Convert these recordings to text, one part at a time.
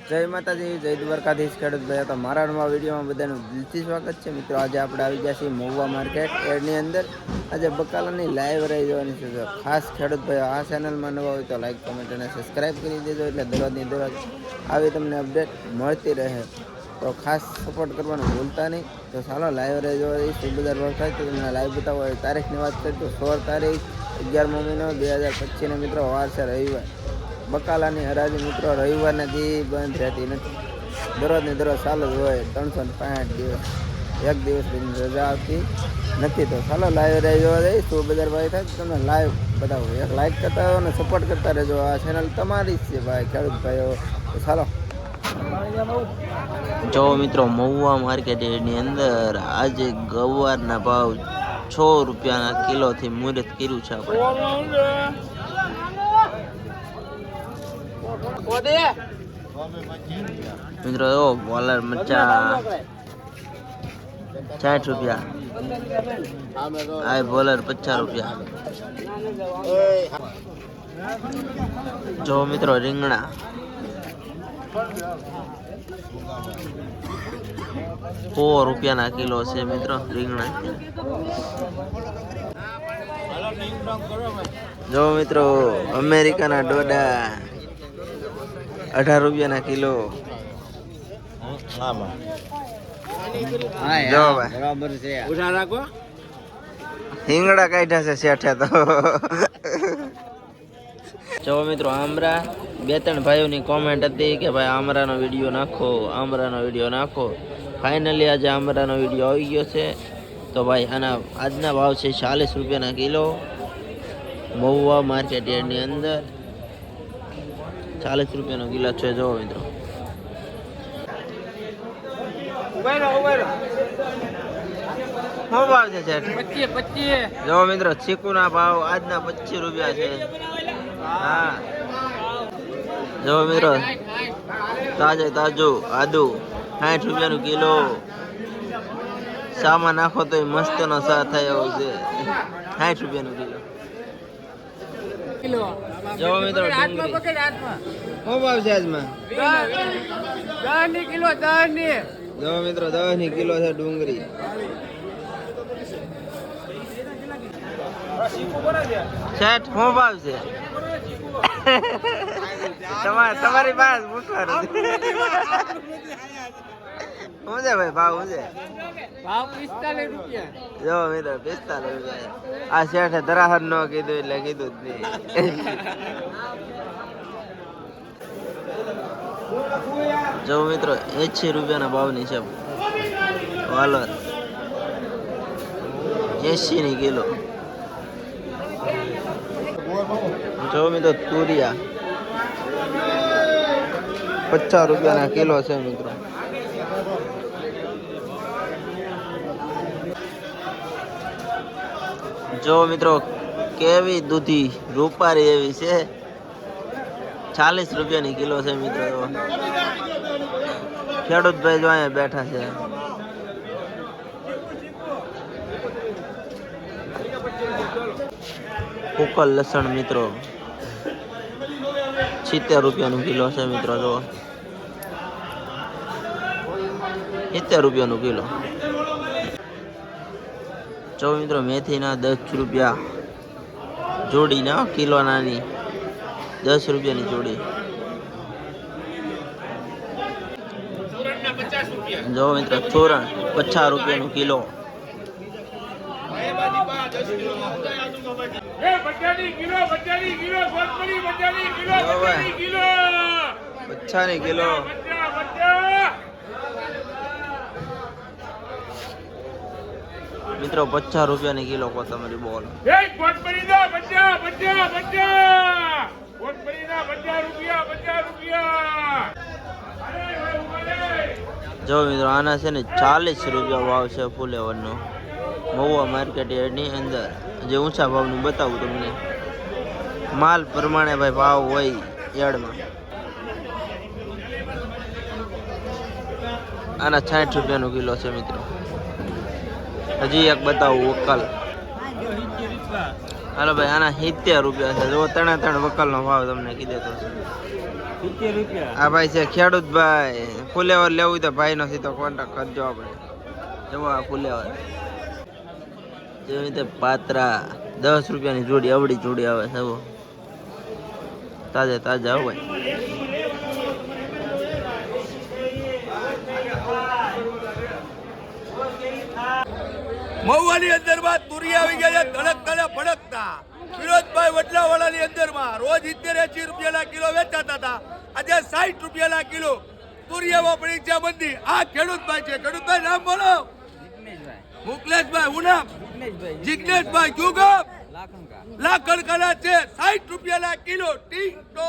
જય માતાજી, જય દ્વારકાધીશ ખેડૂત ભાઈ. તો મારા નવા વિડીયોમાં બધાનું દિલથી સ્વાગત છે મિત્રો. આજે આપણે આવી ગયા છીએ મહુવા માર્કેટ એડની અંદર. આજે બકાલાની લાઈવ રહી જવાની છે. ખાસ ખેડૂત ભાઈ આ ચેનલમાં નવા હોય તો લાઈક, કમેન્ટ અને સબસ્ક્રાઈબ કરી દેજો, એટલે દરરોજની દરરોજ આવી તમને અપડેટ મળતી રહે. તો ખાસ સપોર્ટ કરવાનું ભૂલતા નહીં. તો ચાલો લાઈવ રહી જવા શું બજાર ભાવ થાય તો તમને લાઈવ બતાવો. તારીખની વાત કરીએ તો 16 તારીખ 11મો મહિનો 2025 મિત્રો, વાર છે રવિવાર. બકાલાની હરાજી મિત્રો રવિવારના દી બંધ રહેતી નથી. દરરોજને દરરોજ ચાલુ જ હોય. 365 દિવસ, એક દિવસ રજા આવતી નથી. તો ચાલો લાઈવ રહી જોવા જઈએ શું બજાર ભાઈ થાય તો તમને લાઈવ બતાવો. એક લાઈક કરતા રહો અને સપોર્ટ કરતા રહેજો. આ ચેનલ તમારી જ છે ભાઈ ખેડૂત ભાઈઓ. તો ચાલો જો મિત્રો, મહુવા માર્કેટની અંદર આજે ગવારના ભાવ 6 રૂપિયાના કિલોથી મુહૂર્ત કર્યું છે આપણે. મિત્રો જો બોલર મચ્ચા 60 રૂપિયા, આ બોલર 50 રૂપિયા. જો મિત્રો રીંગણા 4 રૂપિયાના કિલો છે મિત્રો રીંગણા. જો મિત્રો અમેરિકાના ડોડા 18 રૂપિયાના કિલો. જો બરાબર છે, ઉઠા રાખો. રીંગણા કાઢ્યા છે શેઠે તો. જો મિત્રો આમરા, 2-3 ભાઈઓની કોમેન્ટ હતી કે ભાઈ આમરાનો વિડીયો નાખો, આમરાનો વિડીયો નાખો. ફાઇનલી આજે આમરાનો વિડીયો આવી ગયો છે. તો ભાઈ આના આજના ભાવ છે 40 રૂપિયાના કિલો મહુવા માર્કેટ યાર્ડની અંદર. 40 રૂપિયાનો કિલો છે. જો મિત્રો શું ભાવ છે શેઠ? 25. જો મિત્રો ચીકુના ભાવ આજના 25 રૂપિયા છે. હા જો મિત્રો તાજે તાજું આદુ 60 રૂપિયાનું કિલો. સામા નાખો તો મસ્ત નો સા થાય એવું છે. 60 રૂપિયાનું કિલો. જો મિત્રો ડુંગળી શું ભાવ છે આજમાં? 10 ની કિલો. 10 ની. જો મિત્રો 10 ની કિલો છે ડુંગળી. શેઠ શું ભાવ છે? તમારી પાસે પૂછવાનું શું છે ભાઈ? ભાવ શું છે? ભાવ 45 રૂપિયા. જો મિત્રો 45 રૂપિયા. આ શેઠે ધરાહર ન કીધું એટલે કીધું જ નહીં. જો મિત્રો 80 રૂપિયાના ભાવની છે વાલોર. 80 ની કિલો. જો મિત્રો તુરિયા 50 રૂપિયાના કિલો છે મિત્રો. જો મિત્રો કેવી દૂધી રૂપારી એવી છે, 40 રૂપિયાની કિલો છે મિત્રો. ખેડૂત ભાઈ જો અહીંયા બેઠા છે. ઉકલ લસણ મિત્રો 70 રૂપિયાનું કિલો છે મિત્રો. જો 70 રૂપિયાનું કિલો. જો મિત્રો મેથીના 10 રૂપિયા જોડી ના કિલો, નાની 10 રૂપિયાની જોડી. જો મિત્રો ચોરણ 50 રૂપિયાનું કિલો. બચ્ચાની કિલો. મિત્રો 50 રૂપિયાની કિલો કોથમરી બોલ. જો મિત્રો આના છે ને 40 રૂપિયા ભાવ છે ફુલેવરનો મહુવા માર્કેટ યાર્ડની અંદર. જે ઊંચા ભાવનું બતાવું તમને. માલ પ્રમાણે ભાઈ ભાવ હોય યાર્ડમાં. આના 60 રૂપિયાનો કિલો છે મિત્રો. હજી એક બતાવું વકલ. હાલો ભાઈ આના 70 રૂપિયા છે. જો 3 વકલનો ભાવ તમને કીધો તો. આ ભાઈ છે ખેડૂત ભાઈ. ફુલેવર લેવું હોય તો ભાઈ નો સીધો કોન્ટેક્ટ કરજો આપણે. જવો આ ફુલેવર જેવી રીતે પાત્રા 10 રૂપિયાની જોડી, અવળી જોડી આવે છે. તાજા તાજા હોય. મહુવાની અંદરમાં તુરિયા આવી ગયા છે ધડકતા ભડકતા. વિનોદભાઈ વડલાવાળાની અંદરમાં રોજ 70-80 રૂપિયાના કિલો વેચાતા હતા, આજે 60 રૂપિયાના કિલો તુરિયામાં પડી છે મંદી. આ ખેડૂતભાઈ છે. ખેડૂતભાઈ નામ બોલો. મુકલેશભાઈ. હું નામ જિગ્નેશભાઈ. ક્યુ ગામ? લાખણકાના છે. 60 રૂપિયાના કિલો ટીંટો.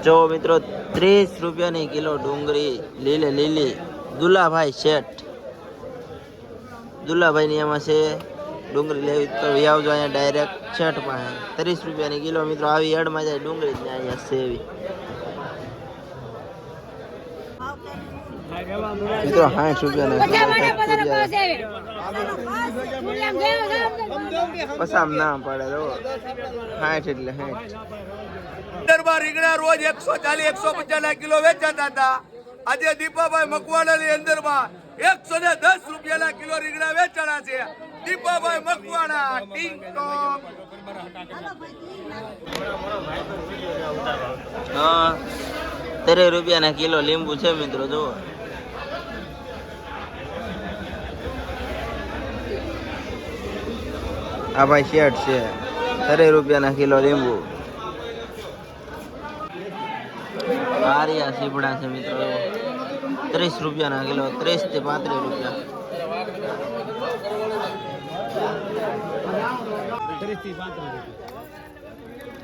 જો મિત્રો 30 રૂપિયાની કિલો ડુંગળી લીલી. દુલાભાઈ શેઠ. દુલાભાઈની એમાં છે ડુંગળી લેવી તો આવજો અહીંયા ડાયરેક્ટ શેઠ પાસે. 30 રૂપિયાની કિલો મિત્રો. આવી એડમાં જાય ડુંગળી જ અહીંયા સેવી મિત્રો. 60 રૂપિયાના પસામ ના પડે. 60 એટલે 60. રીંગણા રોજ 140-150 ના કિલો વેચાતા હતા, આજે દીપાભાઈ મકવાણાની અંદરમાં 110 રૂપિયાના કિલો રીંગણા વેચાણા છે. દીપાભાઈ મકવાણા ટીંગટોંગ. હા 30 રૂપિયાના કિલો લીંબુ છે મિત્રો. જુઓ આ ભાઈ શેઠ છે. 30 રૂપિયાના કિલો લીંબુ. આરિયા સીપડા છે મિત્રો. 30 રૂપિયાના કિલો. 30 થી 35 રૂપિયા.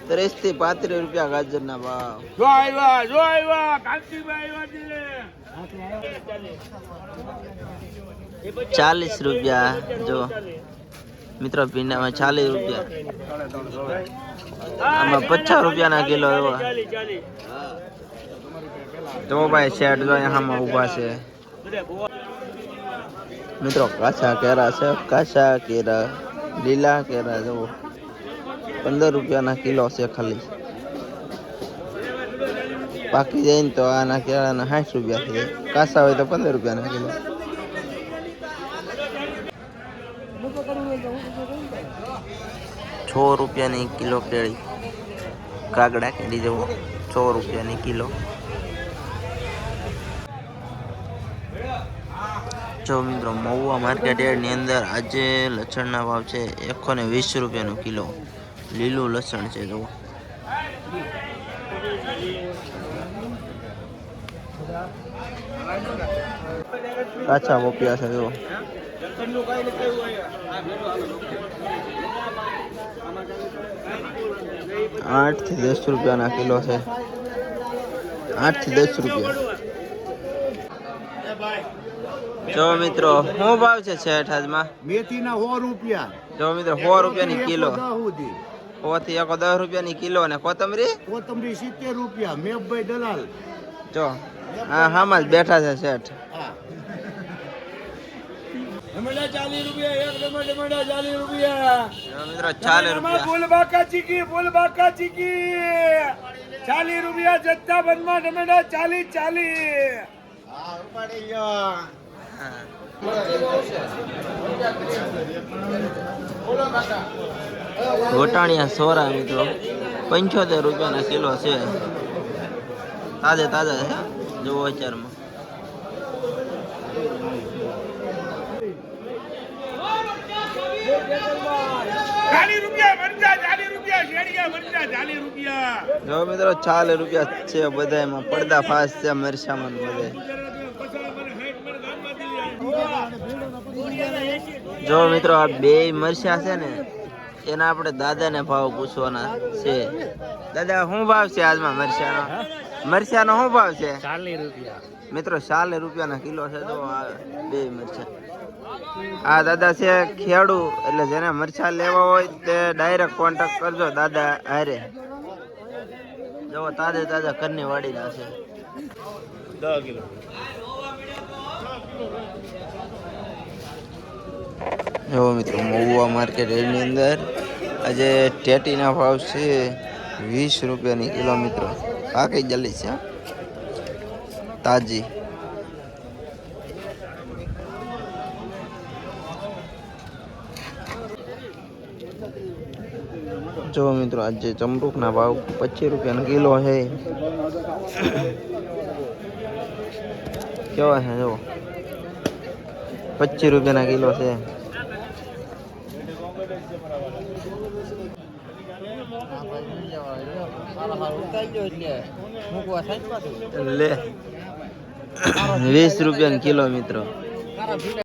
30 થી 35 રૂપિયા ગાજરના ભાવ. 40 રૂપિયા. જો મિત્રો ભીંડામાં 40 રૂપિયા. આમાં 50 રૂપિયાના કિલો. એવા જો ભાઈ શેઠ જો અહીંયા ઊભા છે મિત્રો. કાચા કેરા છે. કાચા કેરા, લીલા કેરા. જો 15 રૂપિયાના કિલો છે ખાલી. પાકી જાય ને તો આના કેળાના 60 રૂપિયા છે. કાચા હોય તો 15 રૂપિયાના કિલો. ₹6 રૂપિયાની કિલો કેળી. કાગડા કેળી જવો 6 રૂપિયાની કિલો. જો મિત્રો મહુવા માર્કેટ યાર્ડની અંદર આજે લસણના ભાવ છે 120 રૂપિયાનો કિલો. લીલું લસણ છે. જુઓ કાચા પોપિયા છે. જો 8 થી 10 રૂપિયાના કિલો છે. 8 થી 10 રૂપિયા. જો મિત્રો શું ભાવ છે શેઠ આજમાં? મેથીના 100 રૂપિયા. જો મિત્રો 100 રૂપિયાની કિલો. 100 થી 10 રૂપિયાની કિલો. અને કોથમરી 70 રૂપિયા. મેઘભાઈ દલાલ. જો હા હામાં જ બેઠા છે શેઠ. ટમેટા 40 રૂપિયા. એક ટમેટા 40 રૂપિયા. જો મિત્રો 40 રૂપિયા. ફૂલબાકા ચીકી 40 રૂપિયા. જથ્થાબંધમાં ટમેટા 40. હા ઉપાડી ગયો. વટાણિયા સોરા મિત્રો 75 રૂપિયાના કિલો છે. તાજા તાજા છે. જુઓ અત્યારમાં જો મિત્રો 40 રૂપિયા છે બધામાં. પડદા ફાસ છે મરસામાં બધે. જો મિત્રો આ બે મરચા છે ને એના આપણે દાદાને ભાવ પૂછવાના છે. દાદા શું ભાવ છે આજમાં મરચાનો? મરચાનો શું ભાવ છે? 40 રૂપિયા. મિત્રો 40 રૂપિયાના કિલો છે. તો આ બે મરચા. આ દાદા છે ખેડૂ, એટલે જેને મરચા લેવા હોય તે ડાયરેક્ટ કોન્ટેક્ટ કરજો દાદા હારે. જો તાજે તાજા ઘરની વાડીના છે. 10 કિલો. જો મિત્રો મહુવા માર્કેટ એની અંદર આજે ટેટીના ભાવ છે 20 રૂપિયાની કિલો મિત્રો. પાકી જલ્દી છે હા? તાજી. જો મિત્રો આજે ચમરૂકના ભાવ 25 રૂપિયાનો કિલો છે. કેવા છે જો 25 રૂપિયાના કિલો છે. લે 20 રૂપિયાનો કિલો મિત્રો.